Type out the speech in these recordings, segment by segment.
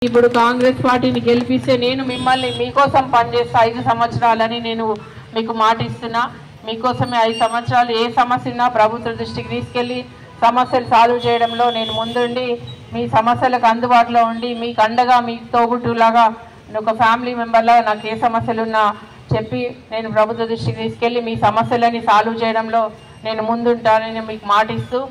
ఇప్పుడు కాంగ్రెస్ పార్టీని గెలిపిస్తే నేను మిమ్మల్ని మీకోసం పనిచేస్తా 5 సంవత్సరాలని నేను మీకు మాట ఇస్తున్నా. మీకోసమే 5 సంవత్సరాలు ఏ సమస్య ఉన్నా ప్రభుత్వ దృష్టికి తీసుకెళ్లి సమస్యలు సాల్వ్ చేయడంలో నేను ముందుండి మీ సమస్యలకు అందుబాటులో ఉండి మీకు అండగా మీ తోబుట్టులాగా ఒక ఫ్యామిలీ మెంబర్లా నాకు ఏ సమస్యలు ఉన్నా చెప్పి నేను ప్రభుత్వ దృష్టికి తీసుకెళ్లి మీ సమస్యలని సాల్వ్ చేయడంలో నేను ముందుంటానని మీకు మాట ఇస్తూ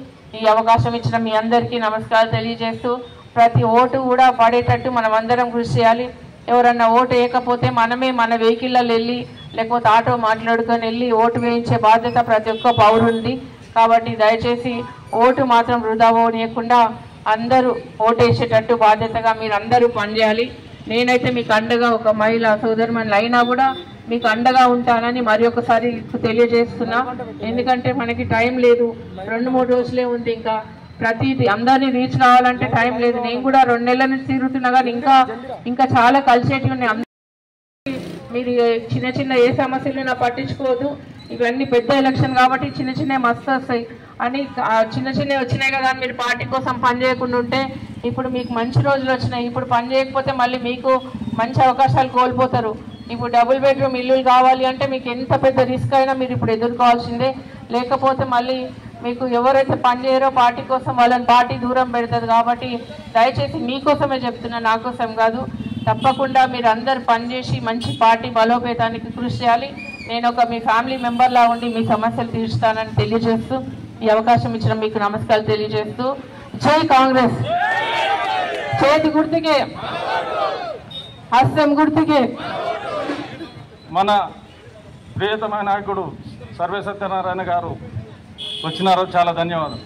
ఈ అవకాశం ఇచ్చిన మీ అందరికీ నమస్కారాలు తెలియజేస్తూ ప్రతి ఓటు కూడా పడేటట్టు మనం అందరం కృషి చేయాలి. ఎవరన్నా ఓటు వేయకపోతే మనమే మన వెహికల్లో వెళ్ళి లేకపోతే ఆటో మాట్లాడుకొని వెళ్ళి ఓటు వేయించే బాధ్యత ప్రతి ఒక్క పౌరుంది. కాబట్టి దయచేసి ఓటు మాత్రం వృధా పోనీయకుండా అందరూ ఓటు వేసేటట్టు బాధ్యతగా మీరు అందరూ పనిచేయాలి. నేనైతే మీకు అండగా ఒక మహిళా సోదరుమణులు అయినా కూడా మీకు అండగా ఉంటానని మరి ఒకసారి తెలియజేస్తున్నా. ఎందుకంటే మనకి టైం లేదు, 2-3 రోజులే ఉంది. ఇంకా ప్రతిదీ అందరినీ రీచ్ కావాలంటే టైం లేదు. నేను కూడా 2 నెలల నుంచి తిరుగుతున్నా కానీ ఇంకా చాలా కలిసేటివి ఉన్నాయి. మీరు చిన్న చిన్న ఏ సమస్యలు పట్టించుకోవద్దు. ఇవన్నీ పెద్ద ఎలక్షన్ కాబట్టి చిన్న చిన్న మస్తు వస్తాయి అని చిన్న వచ్చినాయి కదా మీరు పార్టీ కోసం పని చేయకుండా ఉంటే ఇప్పుడు మీకు మంచి రోజులు వచ్చినాయి. ఇప్పుడు పని చేయకపోతే మళ్ళీ మీకు మంచి అవకాశాలు కోల్పోతారు. ఇప్పుడు డబుల్ బెడ్రూమ్ ఇల్లులు కావాలి అంటే మీకు ఎంత పెద్ద రిస్క్ అయినా మీరు ఇప్పుడు ఎదుర్కోవాల్సిందే. లేకపోతే మళ్ళీ మీకు ఎవరైతే పని చేయరో పార్టీ కోసం వాళ్ళని పార్టీ దూరం పెడుతుంది. కాబట్టి దయచేసి మీకోసమే చెప్తున్నా, నా కోసం కాదు. తప్పకుండా మీరు అందరు పనిచేసి మంచి పార్టీ బలోపేతానికి కృషి చేయాలి. నేను మీ ఫ్యామిలీ మెంబర్లా ఉండి మీ సమస్యలు తీర్చుతానని తెలియజేస్తూ ఈ అవకాశం ఇచ్చిన మీకు నమస్కారాలు తెలియజేస్తూ జై కాంగ్రెస్, చేతి గుర్తుకే, హస్తం గుర్తుకే. మన ప్రియతమైన నాయకుడు సర్వే సత్యనారాయణ గారు వచ్చినారు. చాలా ధన్యవాదాలు.